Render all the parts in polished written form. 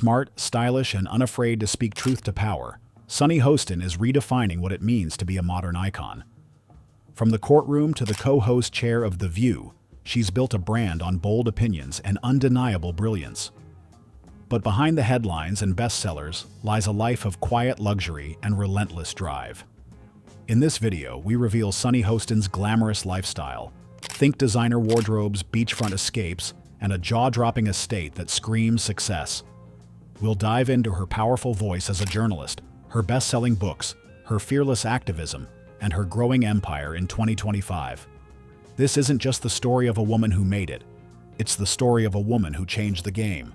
Smart, stylish, and unafraid to speak truth to power, Sunny Hostin is redefining what it means to be a modern icon. From the courtroom to the co-host chair of The View, she's built a brand on bold opinions and undeniable brilliance. But behind the headlines and bestsellers lies a life of quiet luxury and relentless drive. In this video, we reveal Sunny Hostin's glamorous lifestyle. Think designer wardrobes, beachfront escapes, and a jaw-dropping estate that screams success. We'll dive into her powerful voice as a journalist, her best-selling books, her fearless activism, and her growing empire in 2025. This isn't just the story of a woman who made it. It's the story of a woman who changed the game.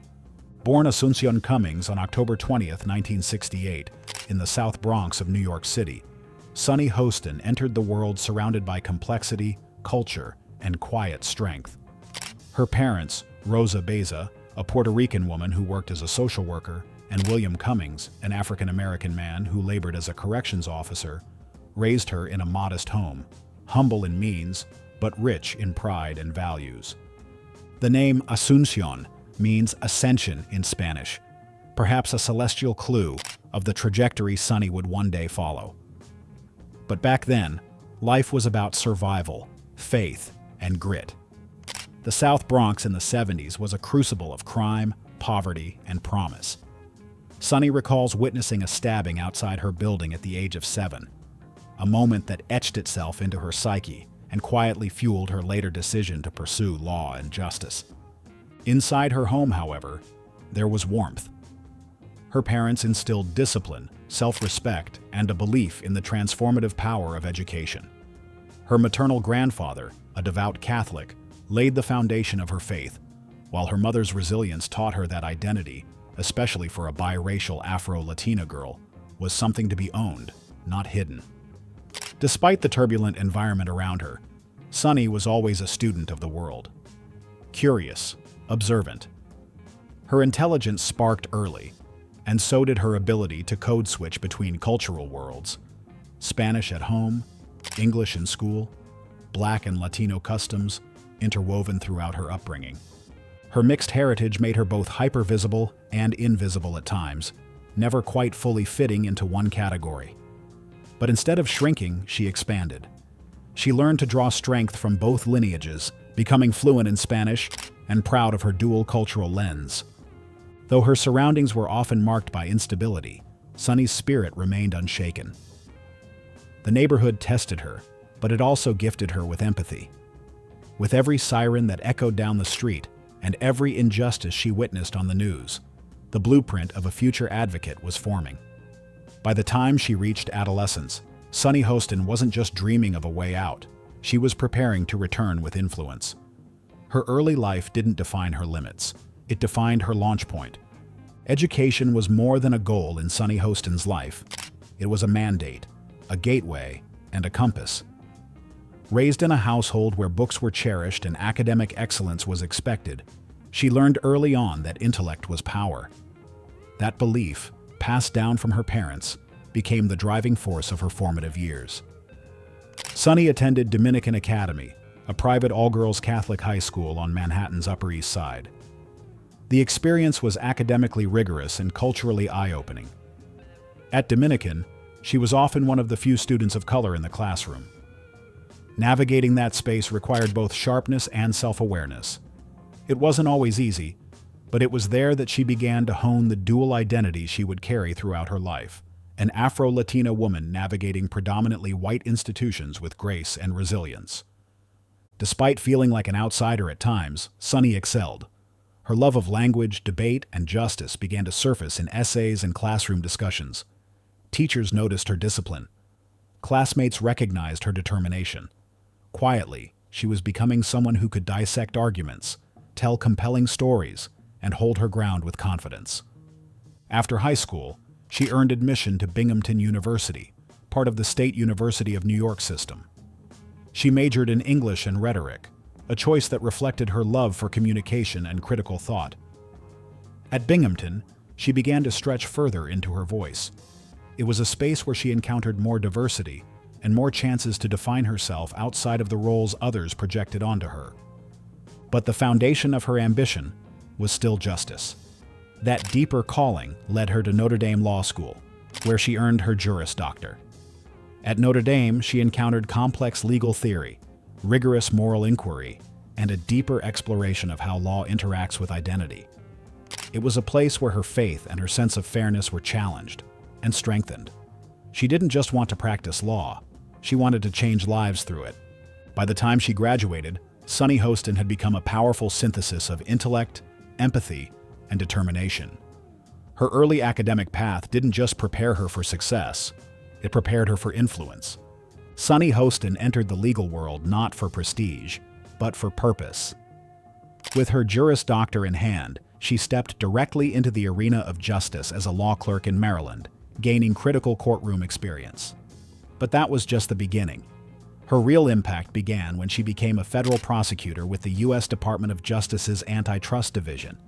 Born Asuncion Cummings on October 20th, 1968, in the South Bronx of New York City, Sunny Hostin entered the world surrounded by complexity, culture, and quiet strength. Her parents, Rosa Beza, a Puerto Rican woman who worked as a social worker, and William Cummings, an African-American man who labored as a corrections officer, raised her in a modest home, humble in means, but rich in pride and values. The name Asuncion means ascension in Spanish, perhaps a celestial clue of the trajectory Sunny would one day follow. But back then, life was about survival, faith, and grit. The South Bronx in the 70s was a crucible of crime, poverty, and promise. Sunny recalls witnessing a stabbing outside her building at the age of 7, a moment that etched itself into her psyche and quietly fueled her later decision to pursue law and justice. Inside her home, however, there was warmth. Her parents instilled discipline, self-respect, and a belief in the transformative power of education. Her maternal grandfather, a devout Catholic, laid the foundation of her faith, while her mother's resilience taught her that identity, especially for a biracial Afro-Latina girl, was something to be owned, not hidden. Despite the turbulent environment around her, Sunny was always a student of the world. Curious, observant. Her intelligence sparked early, and so did her ability to code switch between cultural worlds: Spanish at home, English in school, Black and Latino customs interwoven throughout her upbringing. Her mixed heritage made her both hyper-visible and invisible at times, never quite fully fitting into one category. But instead of shrinking, she expanded. She learned to draw strength from both lineages, becoming fluent in Spanish and proud of her dual cultural lens. Though her surroundings were often marked by instability, Sunny's spirit remained unshaken. The neighborhood tested her, but it also gifted her with empathy. With every siren that echoed down the street and every injustice she witnessed on the news, the blueprint of a future advocate was forming. By the time she reached adolescence, Sunny Hostin wasn't just dreaming of a way out. She was preparing to return with influence. Her early life didn't define her limits. It defined her launch point. Education was more than a goal in Sunny Hostin's life. It was a mandate, a gateway, and a compass. Raised in a household where books were cherished and academic excellence was expected, she learned early on that intellect was power. That belief, passed down from her parents, became the driving force of her formative years. Sunny attended Dominican Academy, a private all-girls Catholic high school on Manhattan's Upper East Side. The experience was academically rigorous and culturally eye-opening. At Dominican, she was often one of the few students of color in the classroom. Navigating that space required both sharpness and self-awareness. It wasn't always easy, but it was there that she began to hone the dual identity she would carry throughout her life: an Afro-Latina woman navigating predominantly white institutions with grace and resilience. Despite feeling like an outsider at times, Sunny excelled. Her love of language, debate, and justice began to surface in essays and classroom discussions. Teachers noticed her discipline. Classmates recognized her determination. Quietly, she was becoming someone who could dissect arguments, tell compelling stories, and hold her ground with confidence. After high school, she earned admission to Binghamton University, part of the State University of New York system. She majored in English and rhetoric, a choice that reflected her love for communication and critical thought. At Binghamton, she began to stretch further into her voice. It was a space where she encountered more diversity and more chances to define herself outside of the roles others projected onto her. But the foundation of her ambition was still justice. That deeper calling led her to Notre Dame Law School, where she earned her Juris Doctor. At Notre Dame, she encountered complex legal theory, rigorous moral inquiry, and a deeper exploration of how law interacts with identity. It was a place where her faith and her sense of fairness were challenged and strengthened. She didn't just want to practice law, she wanted to change lives through it. By the time she graduated, Sunny Hostin had become a powerful synthesis of intellect, empathy, and determination. Her early academic path didn't just prepare her for success, it prepared her for influence. Sunny Hostin entered the legal world not for prestige, but for purpose. With her Juris Doctor in hand, she stepped directly into the arena of justice as a law clerk in Maryland, gaining critical courtroom experience. But that was just the beginning. Her real impact began when she became a federal prosecutor with the U.S. Department of Justice's Antitrust Division,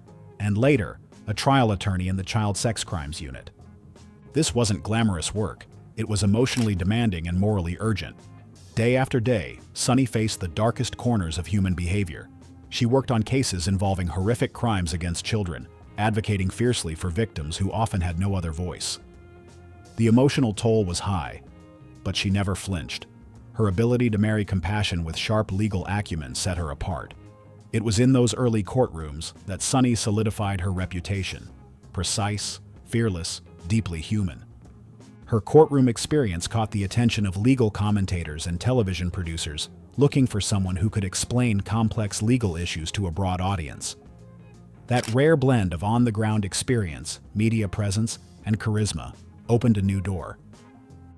and later, a trial attorney in the Child Sex Crimes Unit. This wasn't glamorous work. It was emotionally demanding and morally urgent. Day after day, Sunny faced the darkest corners of human behavior. She worked on cases involving horrific crimes against children, advocating fiercely for victims who often had no other voice. The emotional toll was high, but she never flinched. Her ability to marry compassion with sharp legal acumen set her apart. It was in those early courtrooms that Sunny solidified her reputation. Precise, fearless, deeply human. Her courtroom experience caught the attention of legal commentators and television producers looking for someone who could explain complex legal issues to a broad audience. That rare blend of on-the-ground experience, media presence, and charisma opened a new door.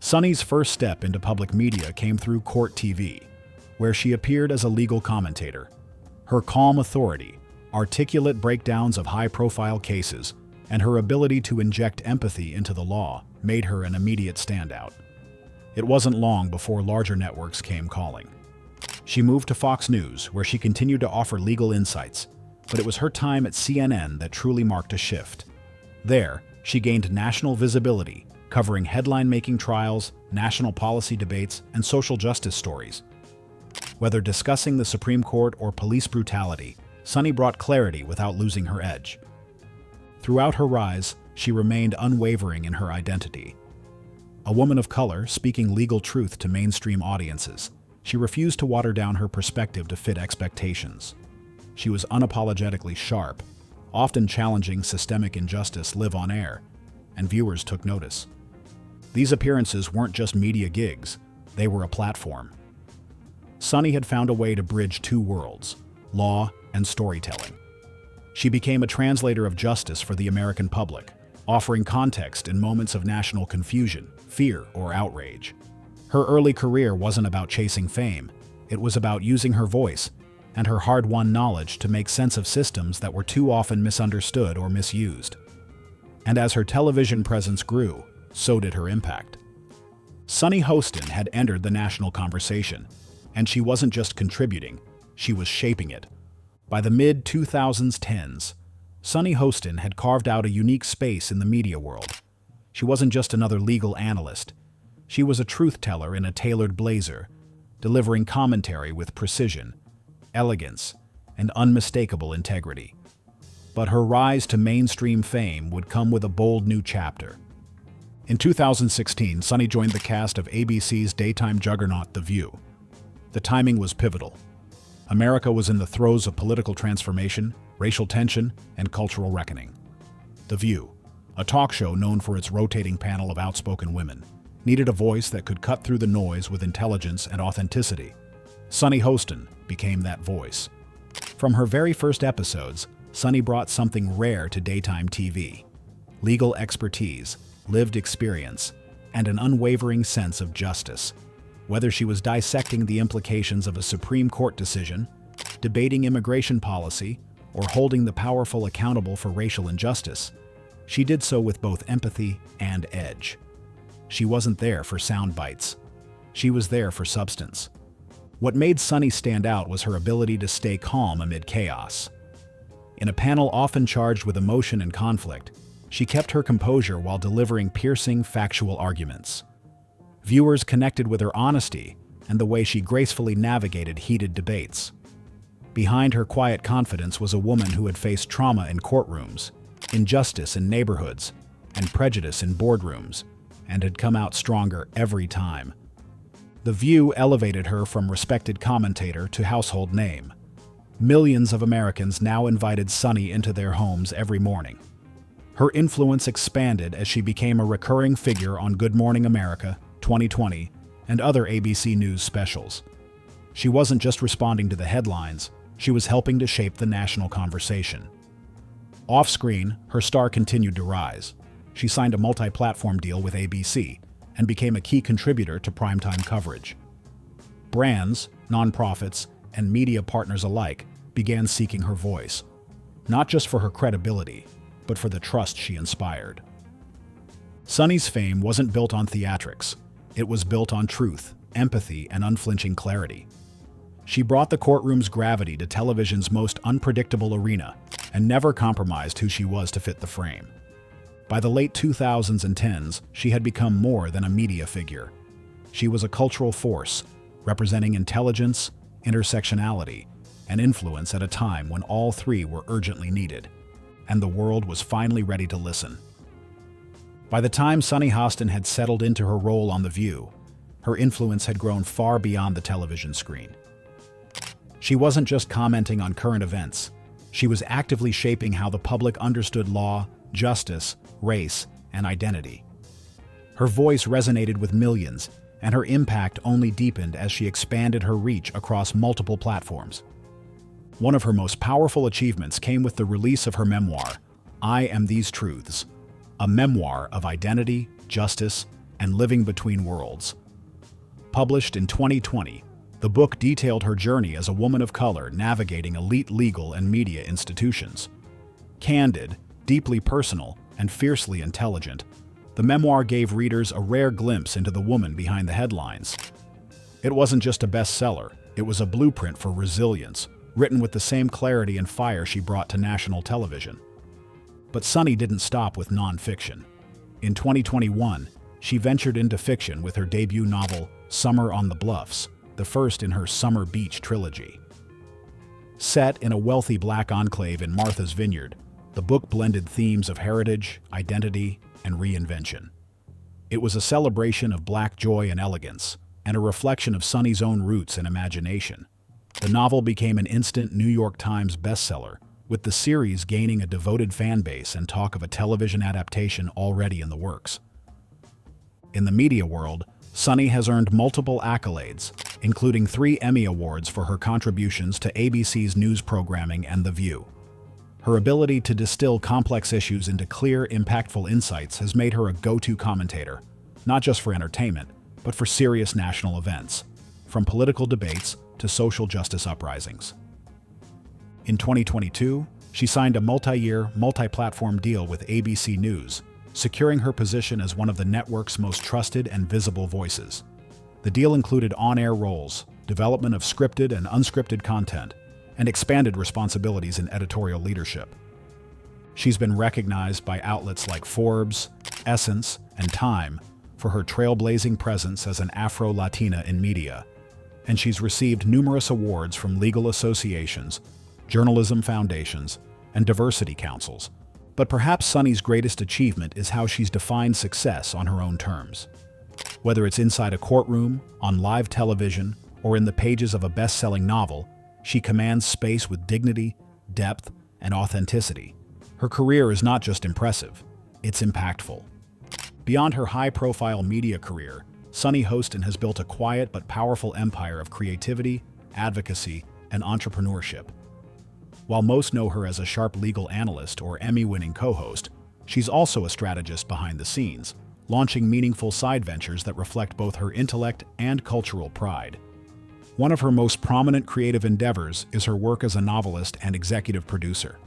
Sunny's first step into public media came through Court TV, where she appeared as a legal commentator. Her calm authority, articulate breakdowns of high-profile cases, and her ability to inject empathy into the law made her an immediate standout. It wasn't long before larger networks came calling. She moved to Fox News, where she continued to offer legal insights, but it was her time at CNN that truly marked a shift. There, she gained national visibility, covering headline-making trials, national policy debates, and social justice stories. Whether discussing the Supreme Court or police brutality, Sunny brought clarity without losing her edge. Throughout her rise, she remained unwavering in her identity. A woman of color speaking legal truth to mainstream audiences, she refused to water down her perspective to fit expectations. She was unapologetically sharp, often challenging systemic injustice live on air, and viewers took notice. These appearances weren't just media gigs, they were a platform. Sunny had found a way to bridge two worlds, law and storytelling. She became a translator of justice for the American public, offering context in moments of national confusion, fear, or outrage. Her early career wasn't about chasing fame, it was about using her voice and her hard-won knowledge to make sense of systems that were too often misunderstood or misused. And as her television presence grew, so did her impact. Sunny Hostin had entered the national conversation, and she wasn't just contributing, she was shaping it. By the mid-2010s, Sunny Hostin had carved out a unique space in the media world. She wasn't just another legal analyst, she was a truth-teller in a tailored blazer, delivering commentary with precision, elegance, and unmistakable integrity. But her rise to mainstream fame would come with a bold new chapter. In 2016, Sunny joined the cast of ABC's daytime juggernaut The View. The timing was pivotal. America was in the throes of political transformation, racial tension, and cultural reckoning. The View, a talk show known for its rotating panel of outspoken women, needed a voice that could cut through the noise with intelligence and authenticity. Sunny Hostin became that voice. From her very first episodes, Sunny brought something rare to daytime TV: legal expertise, lived experience, and an unwavering sense of justice. Whether she was dissecting the implications of a Supreme Court decision, debating immigration policy, or holding the powerful accountable for racial injustice, she did so with both empathy and edge. She wasn't there for sound bites. She was there for substance. What made Sunny stand out was her ability to stay calm amid chaos. In a panel often charged with emotion and conflict, she kept her composure while delivering piercing, factual arguments. Viewers connected with her honesty and the way she gracefully navigated heated debates. Behind her quiet confidence was a woman who had faced trauma in courtrooms, injustice in neighborhoods, and prejudice in boardrooms, and had come out stronger every time. The View elevated her from respected commentator to household name. Millions of Americans now invited Sunny into their homes every morning. Her influence expanded as she became a recurring figure on Good Morning America, 2020, and other ABC News specials. She wasn't just responding to the headlines, she was helping to shape the national conversation. Off-screen, her star continued to rise. She signed a multi-platform deal with ABC and became a key contributor to primetime coverage. Brands, nonprofits, and media partners alike began seeking her voice, not just for her credibility, but for the trust she inspired. Sunny's fame wasn't built on theatrics. It was built on truth, empathy, and unflinching clarity. She brought the courtroom's gravity to television's most unpredictable arena and never compromised who she was to fit the frame. By the late 2000s and 10s, she had become more than a media figure. She was a cultural force, representing intelligence, intersectionality, and influence at a time when all three were urgently needed, and the world was finally ready to listen. By the time Sunny Hostin had settled into her role on The View, her influence had grown far beyond the television screen. She wasn't just commenting on current events. She was actively shaping how the public understood law, justice, race, and identity. Her voice resonated with millions, and her impact only deepened as she expanded her reach across multiple platforms. One of her most powerful achievements came with the release of her memoir, I Am These Truths, a memoir of identity, justice, and living between worlds. Published in 2020, the book detailed her journey as a woman of color navigating elite legal and media institutions. Candid, deeply personal, and fiercely intelligent, the memoir gave readers a rare glimpse into the woman behind the headlines. It wasn't just a bestseller, it was a blueprint for resilience, written with the same clarity and fire she brought to national television. But Sunny didn't stop with nonfiction. In 2021, she ventured into fiction with her debut novel, Summer on the Bluffs, the first in her Summer Beach trilogy. Set in a wealthy Black enclave in Martha's Vineyard, the book blended themes of heritage, identity, and reinvention. It was a celebration of Black joy and elegance, and a reflection of Sunny's own roots and imagination. The novel became an instant New York Times bestseller, with the series gaining a devoted fan base and talk of a television adaptation already in the works. In the media world, Sunny has earned multiple accolades, including 3 Emmy Awards for her contributions to ABC's news programming and The View. Her ability to distill complex issues into clear, impactful insights has made her a go-to commentator, not just for entertainment, but for serious national events, from political debates to social justice uprisings. In 2022, she signed a multi-year, multi-platform deal with ABC News, securing her position as one of the network's most trusted and visible voices. The deal included on-air roles, development of scripted and unscripted content, and expanded responsibilities in editorial leadership. She's been recognized by outlets like Forbes, Essence, and Time for her trailblazing presence as an Afro-Latina in media, and she's received numerous awards from legal associations, journalism foundations, and diversity councils. But perhaps Sunny's greatest achievement is how she's defined success on her own terms. Whether it's inside a courtroom, on live television, or in the pages of a best-selling novel, she commands space with dignity, depth, and authenticity. Her career is not just impressive, it's impactful. Beyond her high-profile media career, Sunny Hostin has built a quiet but powerful empire of creativity, advocacy, and entrepreneurship. While most know her as a sharp legal analyst or Emmy-winning co-host, she's also a strategist behind the scenes, launching meaningful side ventures that reflect both her intellect and cultural pride. One of her most prominent creative endeavors is her work as a novelist and executive producer.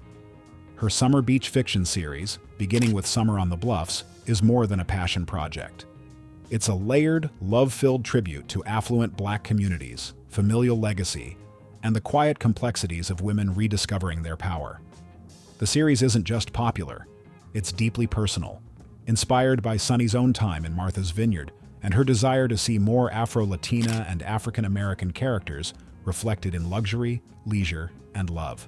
Her Summer Beach fiction series, beginning with Summer on the Bluffs, is more than a passion project. It's a layered, love-filled tribute to affluent Black communities, familial legacy, and the quiet complexities of women rediscovering their power. The series isn't just popular, it's deeply personal, inspired by Sunny's own time in Martha's Vineyard and her desire to see more Afro-Latina and African-American characters reflected in luxury, leisure, and love.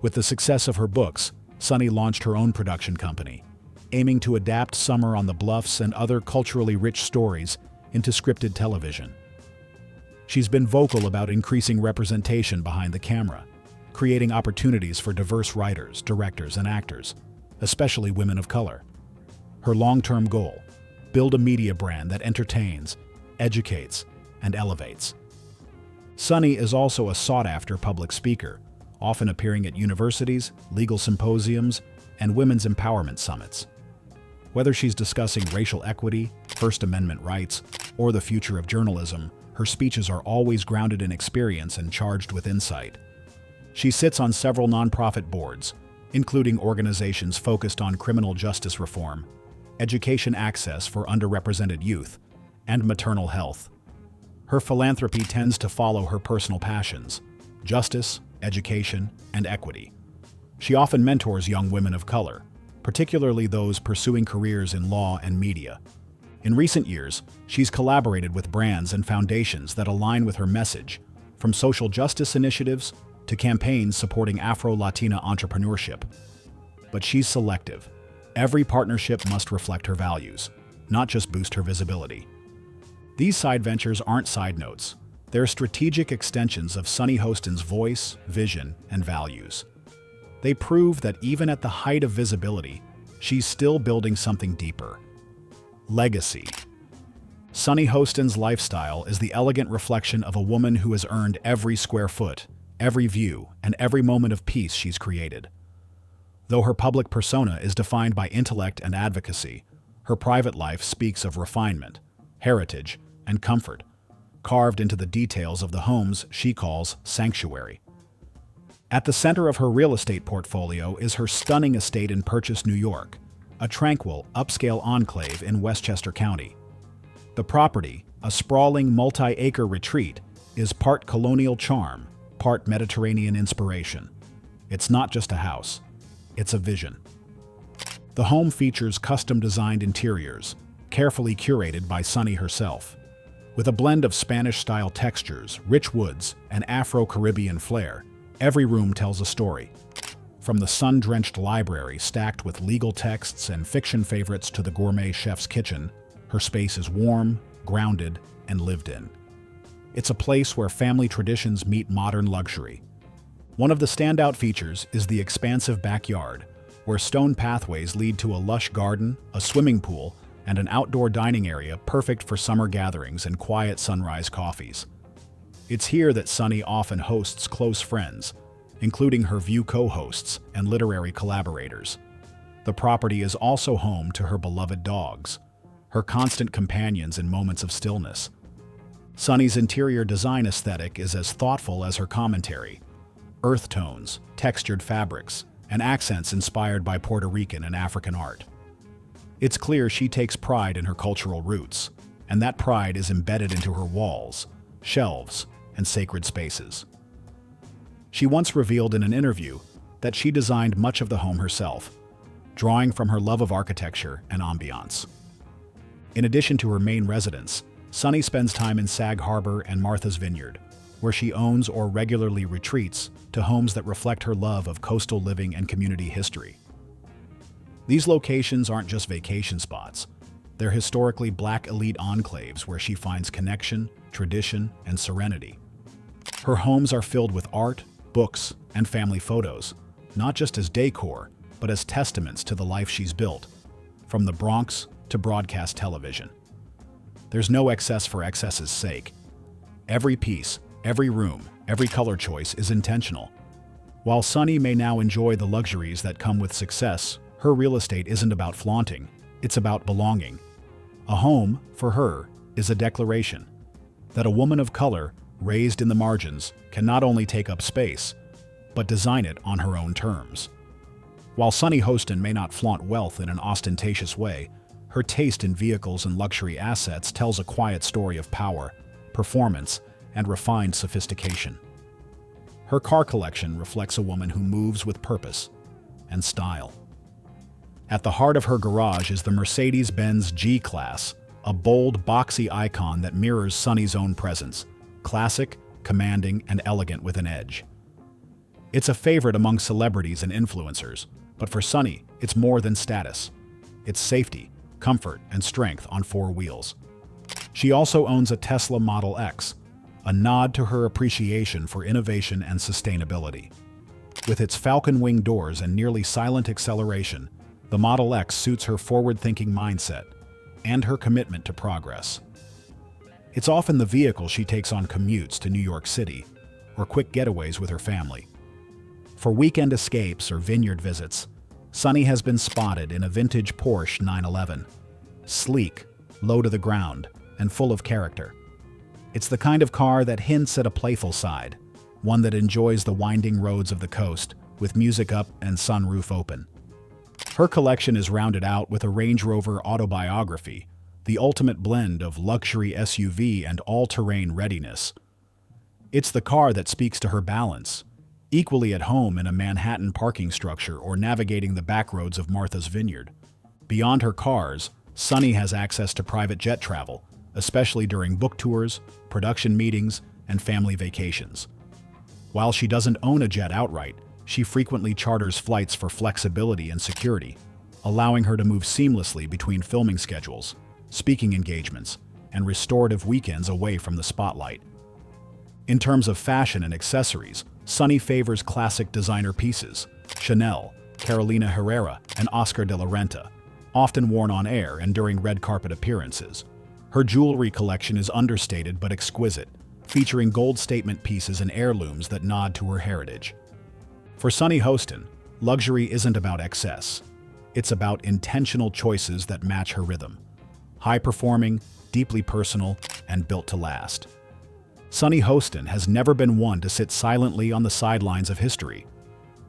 With the success of her books, Sunny launched her own production company, aiming to adapt Summer on the Bluffs and other culturally rich stories into scripted television. She's been vocal about increasing representation behind the camera, creating opportunities for diverse writers, directors, and actors, especially women of color. Her long-term goal: build a media brand that entertains, educates, and elevates. Sunny is also a sought-after public speaker, often appearing at universities, legal symposiums, and women's empowerment summits. Whether she's discussing racial equity, First Amendment rights, or the future of journalism, her speeches are always grounded in experience and charged with insight. She sits on several nonprofit boards, including organizations focused on criminal justice reform, education access for underrepresented youth, and maternal health. Her philanthropy tends to follow her personal passions: justice, education, and equity. She often mentors young women of color, particularly those pursuing careers in law and media. In recent years, she's collaborated with brands and foundations that align with her message, from social justice initiatives to campaigns supporting Afro-Latina entrepreneurship. But she's selective. Every partnership must reflect her values, not just boost her visibility. These side ventures aren't side notes. They're strategic extensions of Sunny Hostin's voice, vision, and values. They prove that even at the height of visibility, she's still building something deeper. Legacy. Sunny Hostin's lifestyle is the elegant reflection of a woman who has earned every square foot, every view, and every moment of peace she's created. Though her public persona is defined by intellect and advocacy, her private life speaks of refinement, heritage, and comfort, carved into the details of the homes she calls sanctuary. At the center of her real estate portfolio is her stunning estate in Purchase, New York, a tranquil, upscale enclave in Westchester County. The property, a sprawling multi-acre retreat, is part colonial charm, part Mediterranean inspiration. It's not just a house, it's a vision. The home features custom-designed interiors, carefully curated by Sunny herself. With a blend of Spanish-style textures, rich woods, and Afro-Caribbean flair, every room tells a story. From the sun-drenched library stacked with legal texts and fiction favorites to the gourmet chef's kitchen, her space is warm, grounded, and lived in. It's a place where family traditions meet modern luxury. One of the standout features is the expansive backyard, where stone pathways lead to a lush garden, a swimming pool, and an outdoor dining area perfect for summer gatherings and quiet sunrise coffees. It's here that Sunny often hosts close friends, including her View co-hosts and literary collaborators. The property is also home to her beloved dogs, her constant companions in moments of stillness. Sunny's interior design aesthetic is as thoughtful as her commentary: earth tones, textured fabrics, and accents inspired by Puerto Rican and African art. It's clear she takes pride in her cultural roots, and that pride is embedded into her walls, shelves, and sacred spaces. She once revealed in an interview that she designed much of the home herself, drawing from her love of architecture and ambiance. In addition to her main residence, Sunny spends time in Sag Harbor and Martha's Vineyard, where she owns or regularly retreats to homes that reflect her love of coastal living and community history. These locations aren't just vacation spots. They're historically Black elite enclaves where she finds connection, tradition, and serenity. Her homes are filled with art, books, and family photos, not just as decor, but as testaments to the life she's built, from the Bronx to broadcast television. There's no excess for excess's sake. Every piece, every room, every color choice is intentional. While Sunny may now enjoy the luxuries that come with success, her real estate isn't about flaunting, it's about belonging. A home, for her, is a declaration that a woman of color, raised in the margins, can not only take up space, but design it on her own terms. While Sunny Hostin may not flaunt wealth in an ostentatious way, her taste in vehicles and luxury assets tells a quiet story of power, performance, and refined sophistication. Her car collection reflects a woman who moves with purpose and style. At the heart of her garage is the Mercedes-Benz G-Class, a bold, boxy icon that mirrors Sunny's own presence, classic, commanding, and elegant with an edge. It's a favorite among celebrities and influencers, But for Sunny, it's more than status. It's safety, comfort, and strength on four wheels. She also owns a Tesla Model X, a nod to her appreciation for innovation and sustainability. With its falcon wing doors and nearly silent acceleration, the Model X suits her forward-thinking mindset and her commitment to progress. It's often the vehicle she takes on commutes to New York City or quick getaways with her family. For weekend escapes or vineyard visits, Sunny has been spotted in a vintage Porsche 911. Sleek, low to the ground, and full of character. It's the kind of car that hints at a playful side, one that enjoys the winding roads of the coast with music up and sunroof open. Her collection is rounded out with a Range Rover autobiography, the ultimate blend of luxury SUV and all-terrain readiness. It's the car that speaks to her balance, equally at home in a Manhattan parking structure or navigating the backroads of Martha's Vineyard. Beyond her cars, Sunny has access to private jet travel, especially during book tours, production meetings, and family vacations. While she doesn't own a jet outright, she frequently charters flights for flexibility and security, allowing her to move seamlessly between filming schedules, speaking engagements, and restorative weekends away from the spotlight. In terms of fashion and accessories, Sunny favors classic designer pieces, Chanel, Carolina Herrera, and Oscar de la Renta, often worn on air and during red carpet appearances. Her jewelry collection is understated but exquisite, featuring gold statement pieces and heirlooms that nod to her heritage. For Sunny Hostin, luxury isn't about excess. It's about intentional choices that match her rhythm. High-performing, deeply personal, and built to last. Sunny Hostin has never been one to sit silently on the sidelines of history.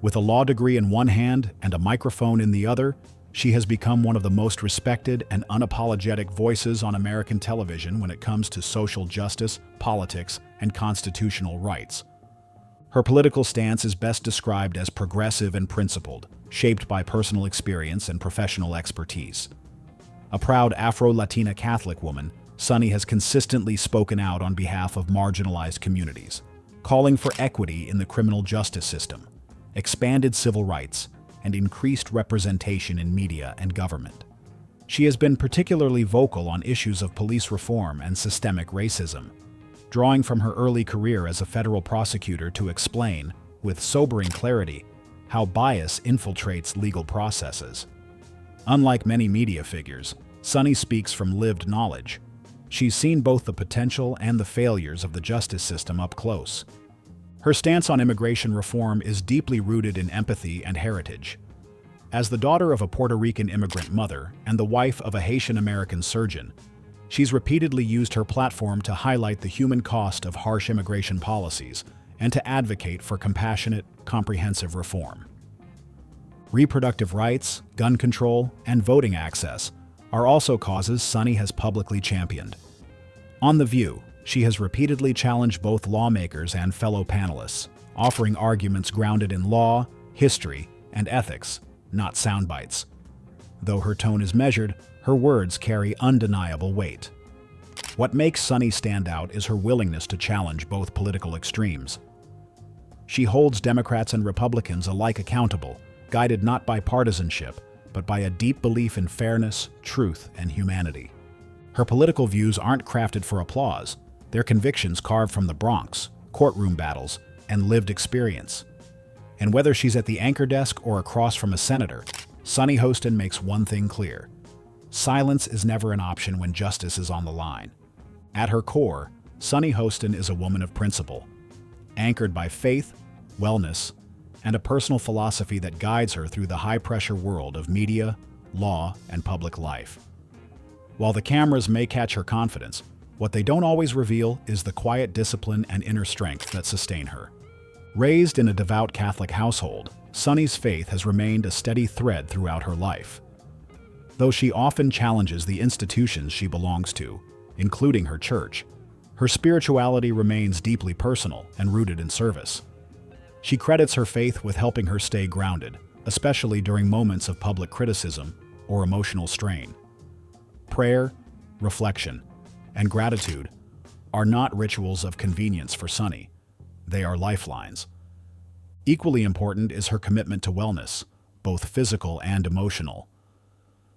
With a law degree in one hand and a microphone in the other, she has become one of the most respected and unapologetic voices on American television when it comes to social justice, politics, and constitutional rights. Her political stance is best described as progressive and principled, shaped by personal experience and professional expertise. A proud Afro-Latina Catholic woman, Sunny has consistently spoken out on behalf of marginalized communities, calling for equity in the criminal justice system, expanded civil rights, and increased representation in media and government. She has been particularly vocal on issues of police reform and systemic racism, drawing from her early career as a federal prosecutor to explain, with sobering clarity, how bias infiltrates legal processes. Unlike many media figures, Sunny speaks from lived knowledge. She's seen both the potential and the failures of the justice system up close. Her stance on immigration reform is deeply rooted in empathy and heritage. As the daughter of a Puerto Rican immigrant mother and the wife of a Haitian-American surgeon, she's repeatedly used her platform to highlight the human cost of harsh immigration policies and to advocate for compassionate, comprehensive reform. Reproductive rights, gun control, and voting access are also causes Sunny has publicly championed. On The View, she has repeatedly challenged both lawmakers and fellow panelists, offering arguments grounded in law, history, and ethics, not sound bites. Though her tone is measured, her words carry undeniable weight. What makes Sunny stand out is her willingness to challenge both political extremes. She holds Democrats and Republicans alike accountable, guided not by partisanship, but by a deep belief in fairness, truth, and humanity. Her political views aren't crafted for applause. They're convictions carved from the Bronx, courtroom battles, and lived experience. And whether she's at the anchor desk or across from a senator, Sunny Hostin makes one thing clear. Silence is never an option when justice is on the line. At her core, Sunny Hostin is a woman of principle, anchored by faith, wellness, and a personal philosophy that guides her through the high-pressure world of media, law, and public life. While the cameras may catch her confidence, what they don't always reveal is the quiet discipline and inner strength that sustain her. Raised in a devout Catholic household, Sunny's faith has remained a steady thread throughout her life. Though she often challenges the institutions she belongs to, including her church, her spirituality remains deeply personal and rooted in service. She credits her faith with helping her stay grounded, especially during moments of public criticism or emotional strain. Prayer, reflection, and gratitude are not rituals of convenience for Sunny. They are lifelines. Equally important is her commitment to wellness, both physical and emotional.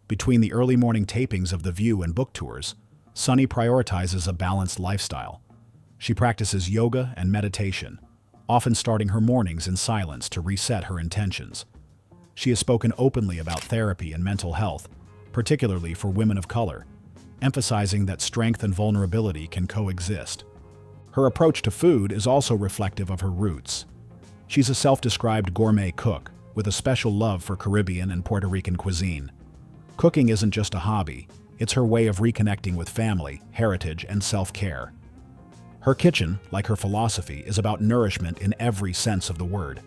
Between the early morning tapings of The View and book tours, Sunny prioritizes a balanced lifestyle. She practices yoga and meditation, often starting her mornings in silence to reset her intentions. She has spoken openly about therapy and mental health, particularly for women of color, emphasizing that strength and vulnerability can coexist. Her approach to food is also reflective of her roots. She's a self-described gourmet cook with a special love for Caribbean and Puerto Rican cuisine. Cooking isn't just a hobby, it's her way of reconnecting with family, heritage, and self-care. Her kitchen, like her philosophy, is about nourishment in every sense of the word.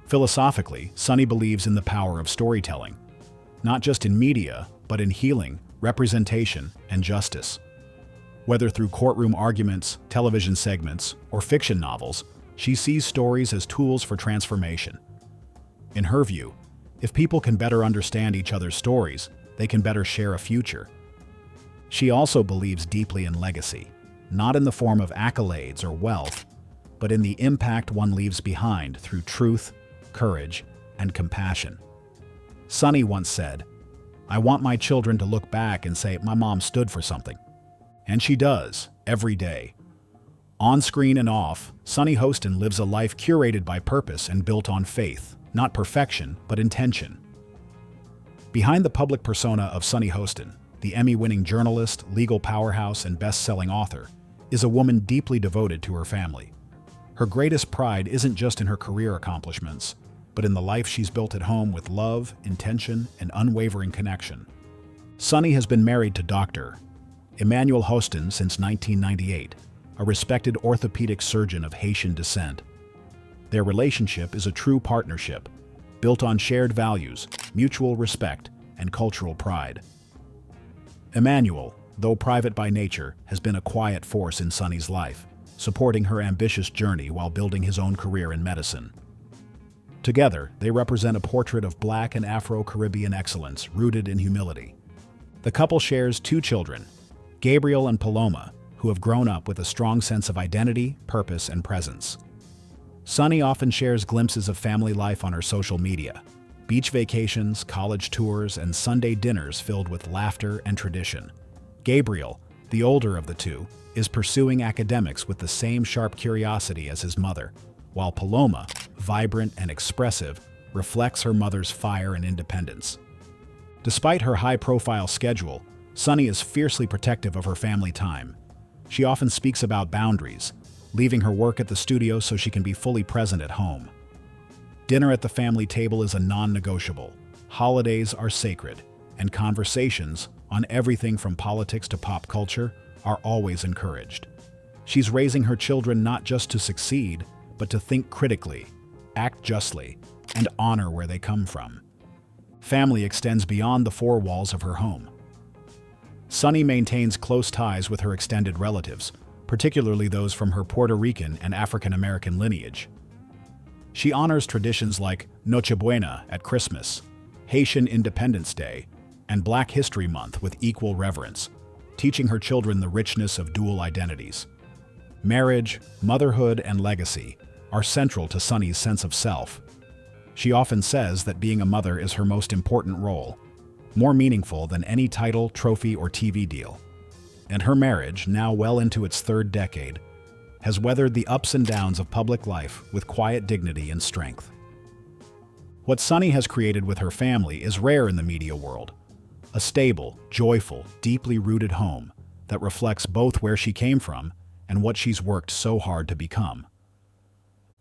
Philosophically, Sunny believes in the power of storytelling, not just in media, but in healing, representation, and justice. Whether through courtroom arguments, television segments, or fiction novels, she sees stories as tools for transformation. In her view, if people can better understand each other's stories, they can better share a future. She also believes deeply in legacy, not in the form of accolades or wealth, but in the impact one leaves behind through truth, courage, and compassion. Sunny once said, "I want my children to look back and say, my mom stood for something." And she does, every day. On screen and off, Sunny Hostin lives a life curated by purpose and built on faith, not perfection, but intention. Behind the public persona of Sunny Hostin, the Emmy-winning journalist, legal powerhouse, and best-selling author, is a woman deeply devoted to her family. Her greatest pride isn't just in her career accomplishments, but in the life she's built at home with love, intention, and unwavering connection. Sunny has been married to Dr. Emmanuel Hostin since 1998, a respected orthopedic surgeon of Haitian descent. Their relationship is a true partnership, built on shared values, mutual respect, and cultural pride. Emmanuel, though private by nature, has been a quiet force in Sunny's life, supporting her ambitious journey while building his own career in medicine. Together, they represent a portrait of Black and Afro-Caribbean excellence rooted in humility. The couple shares 2 children, Gabriel and Paloma, who have grown up with a strong sense of identity, purpose, and presence. Sunny often shares glimpses of family life on her social media, beach vacations, college tours, and Sunday dinners filled with laughter and tradition. Gabriel, the older of the two, is pursuing academics with the same sharp curiosity as his mother, while Paloma, vibrant and expressive, reflects her mother's fire and independence. Despite her high-profile schedule, Sunny is fiercely protective of her family time. She often speaks about boundaries, leaving her work at the studio so she can be fully present at home. Dinner at the family table is a non-negotiable. Holidays are sacred, and conversations on everything from politics to pop culture are always encouraged. She's raising her children not just to succeed, but to think critically, act justly, and honor where they come from. Family extends beyond the 4 walls of her home. Sunny maintains close ties with her extended relatives, particularly those from her Puerto Rican and African American lineage. She honors traditions like Noche Buena at Christmas, Haitian Independence Day, and Black History Month with equal reverence, teaching her children the richness of dual identities. Marriage, motherhood, and legacy are central to Sunny's sense of self. She often says that being a mother is her most important role, more meaningful than any title, trophy, or TV deal. And her marriage, now well into its 3rd decade, has weathered the ups and downs of public life with quiet dignity and strength. What Sunny has created with her family is rare in the media world. A stable, joyful, deeply rooted home that reflects both where she came from and what she's worked so hard to become.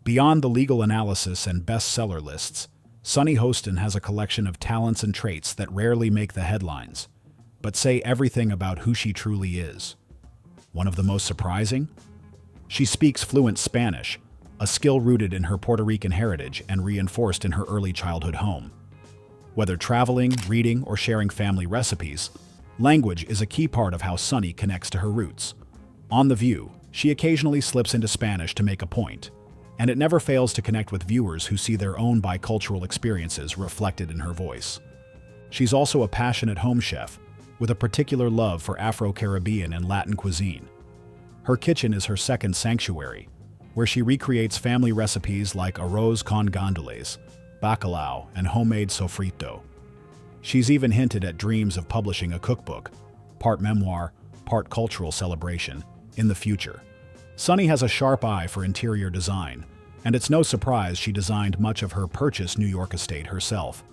Beyond the legal analysis and bestseller lists, Sunny Hostin has a collection of talents and traits that rarely make the headlines, but say everything about who she truly is. One of the most surprising? She speaks fluent Spanish, a skill rooted in her Puerto Rican heritage and reinforced in her early childhood home. Whether traveling, reading, or sharing family recipes, language is a key part of how Sunny connects to her roots. On The View, she occasionally slips into Spanish to make a point, and it never fails to connect with viewers who see their own bicultural experiences reflected in her voice. She's also a passionate home chef, with a particular love for Afro-Caribbean and Latin cuisine. Her kitchen is her second sanctuary, where she recreates family recipes like arroz con gandules, bacalao, and homemade sofrito. She's even hinted at dreams of publishing a cookbook, part memoir, part cultural celebration, in the future. Sunny has a sharp eye for interior design, and it's no surprise she designed much of her purchased New York estate herself.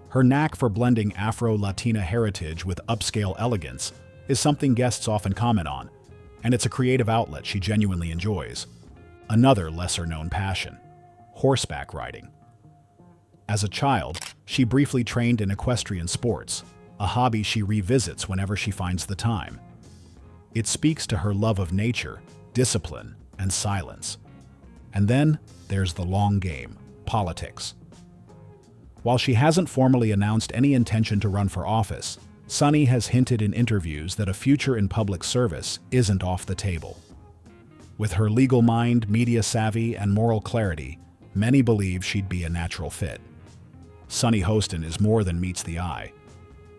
Her knack for blending Afro-Latina heritage with upscale elegance is something guests often comment on, and it's a creative outlet she genuinely enjoys. Another lesser-known passion: horseback riding. As a child, she briefly trained in equestrian sports, a hobby she revisits whenever she finds the time. It speaks to her love of nature, discipline, and silence. And then there's the long game: politics. While she hasn't formally announced any intention to run for office, Sunny has hinted in interviews that a future in public service isn't off the table. With her legal mind, media savvy, and moral clarity, many believe she'd be a natural fit. Sunny Hostin is more than meets the eye.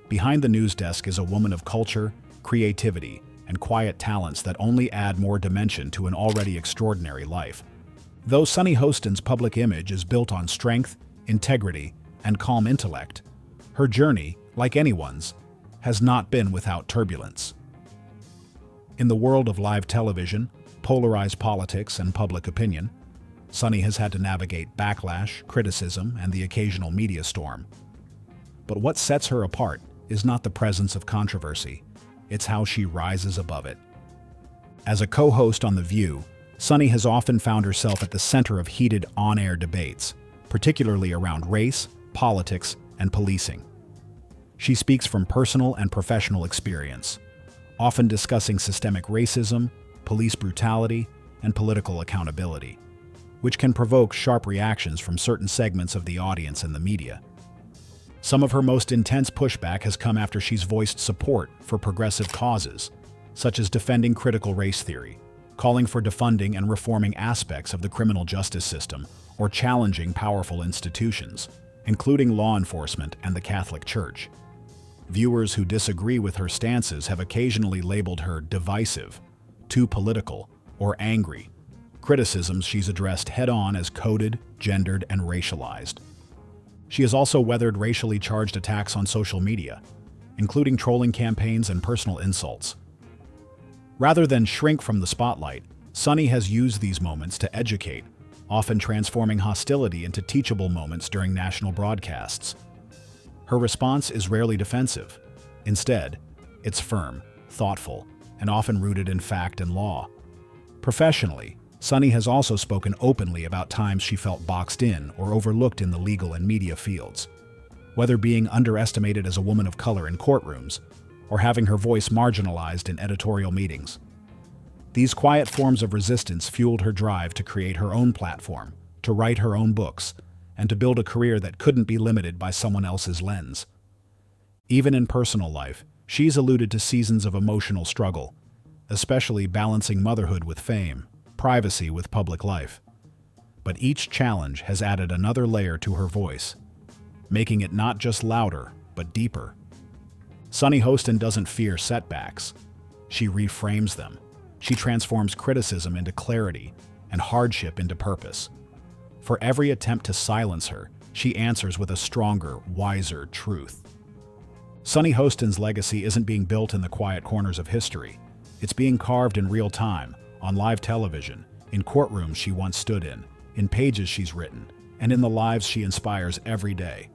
Behind the news desk is a woman of culture, creativity, and quiet talents that only add more dimension to an already extraordinary life. Though Sunny Hostin's public image is built on strength, integrity, and calm intellect, her journey, like anyone's, has not been without turbulence. In the world of live television, polarized politics, and public opinion, Sunny has had to navigate backlash, criticism, and the occasional media storm. But what sets her apart is not the presence of controversy, it's how she rises above it. As a co-host on The View, Sunny has often found herself at the center of heated on-air debates, particularly around race, politics, and policing. She speaks from personal and professional experience, often discussing systemic racism, police brutality, and political accountability, which can provoke sharp reactions from certain segments of the audience and the media. Some of her most intense pushback has come after she's voiced support for progressive causes, such as defending critical race theory, calling for defunding and reforming aspects of the criminal justice system, or challenging powerful institutions, including law enforcement and the Catholic Church. Viewers who disagree with her stances have occasionally labeled her divisive, too political, or angry, criticisms she's addressed head-on as coded, gendered, and racialized. She has also weathered racially charged attacks on social media, including trolling campaigns and personal insults. Rather than shrink from the spotlight, Sunny has used these moments to educate, often transforming hostility into teachable moments during national broadcasts. Her response is rarely defensive. Instead, it's firm, thoughtful, and often rooted in fact and law. Professionally, Sunny has also spoken openly about times she felt boxed in or overlooked in the legal and media fields, whether being underestimated as a woman of color in courtrooms or having her voice marginalized in editorial meetings. These quiet forms of resistance fueled her drive to create her own platform, to write her own books, and to build a career that couldn't be limited by someone else's lens. Even in personal life, she's alluded to seasons of emotional struggle, especially balancing motherhood with fame, privacy with public life. But each challenge has added another layer to her voice, making it not just louder, but deeper. Sunny Hostin doesn't fear setbacks. She reframes them. She transforms criticism into clarity and hardship into purpose. For every attempt to silence her, she answers with a stronger, wiser truth. Sunny Hostin's legacy isn't being built in the quiet corners of history. It's being carved in real time, on live television, in courtrooms she once stood in pages she's written, and in the lives she inspires every day.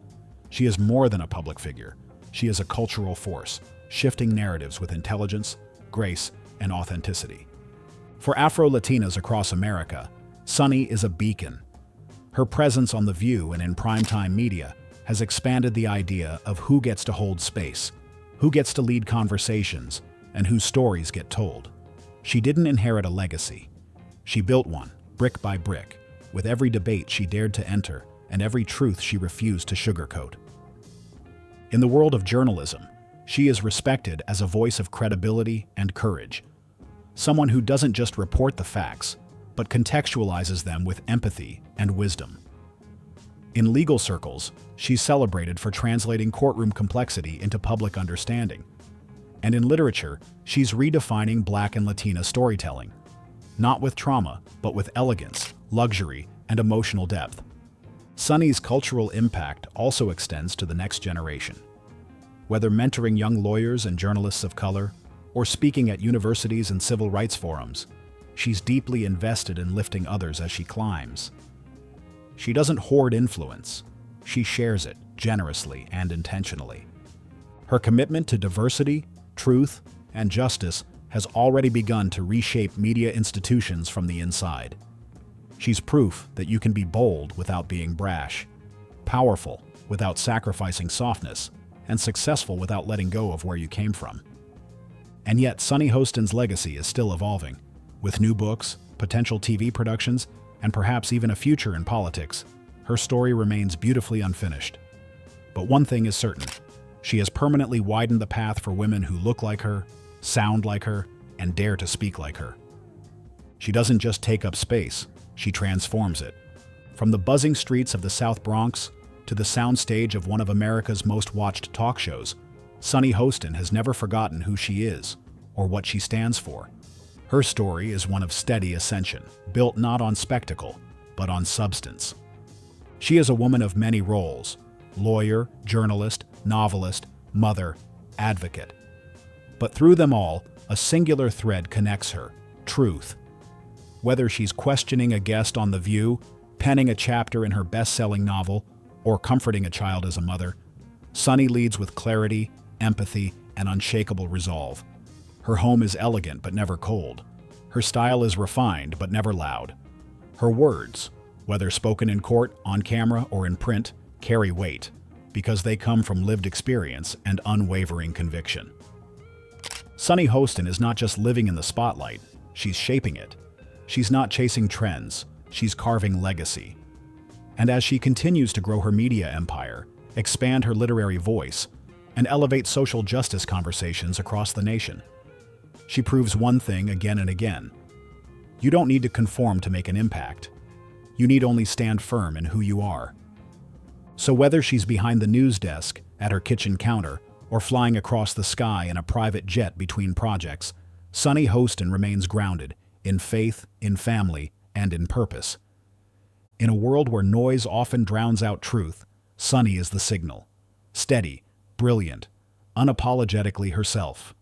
She is more than a public figure. She is a cultural force, shifting narratives with intelligence, grace, and authenticity. For Afro-Latinas across America, Sunny is a beacon. Her presence on The View and in primetime media has expanded the idea of who gets to hold space, who gets to lead conversations, and whose stories get told. She didn't inherit a legacy. She built one, brick by brick, with every debate she dared to enter and every truth she refused to sugarcoat. In the world of journalism, she is respected as a voice of credibility and courage, someone who doesn't just report the facts, but contextualizes them with empathy and wisdom. In legal circles, she's celebrated for translating courtroom complexity into public understanding. And in literature, she's redefining Black and Latina storytelling, not with trauma, but with elegance, luxury, and emotional depth. Sunny's cultural impact also extends to the next generation. Whether mentoring young lawyers and journalists of color, or speaking at universities and civil rights forums, she's deeply invested in lifting others as she climbs. She doesn't hoard influence, she shares it generously and intentionally. Her commitment to diversity, truth, and justice has already begun to reshape media institutions from the inside. She's proof that you can be bold without being brash, powerful without sacrificing softness, and successful without letting go of where you came from. And yet, Sunny Hostin's legacy is still evolving. With new books, potential TV productions, and perhaps even a future in politics, her story remains beautifully unfinished. But one thing is certain, she has permanently widened the path for women who look like her, sound like her, and dare to speak like her. She doesn't just take up space, she transforms it. From the buzzing streets of the South Bronx to the soundstage of one of America's most watched talk shows, Sunny Hostin has never forgotten who she is or what she stands for. Her story is one of steady ascension, built not on spectacle, but on substance. She is a woman of many roles: lawyer, journalist, novelist, mother, advocate. But through them all, a singular thread connects her: truth. Whether she's questioning a guest on The View, penning a chapter in her best-selling novel, or comforting a child as a mother, Sunny leads with clarity, empathy, and unshakable resolve. Her home is elegant but never cold. Her style is refined but never loud. Her words, whether spoken in court, on camera, or in print, carry weight, because they come from lived experience and unwavering conviction. Sunny Hostin is not just living in the spotlight, she's shaping it. She's not chasing trends, she's carving legacy. And as she continues to grow her media empire, expand her literary voice, and elevate social justice conversations across the nation, she proves one thing again and again: you don't need to conform to make an impact. You need only stand firm in who you are. So whether she's behind the news desk, at her kitchen counter, or flying across the sky in a private jet between projects, Sunny Hostin remains grounded in faith, in family, and in purpose. In a world where noise often drowns out truth, Sunny is the signal. Steady, brilliant, unapologetically herself.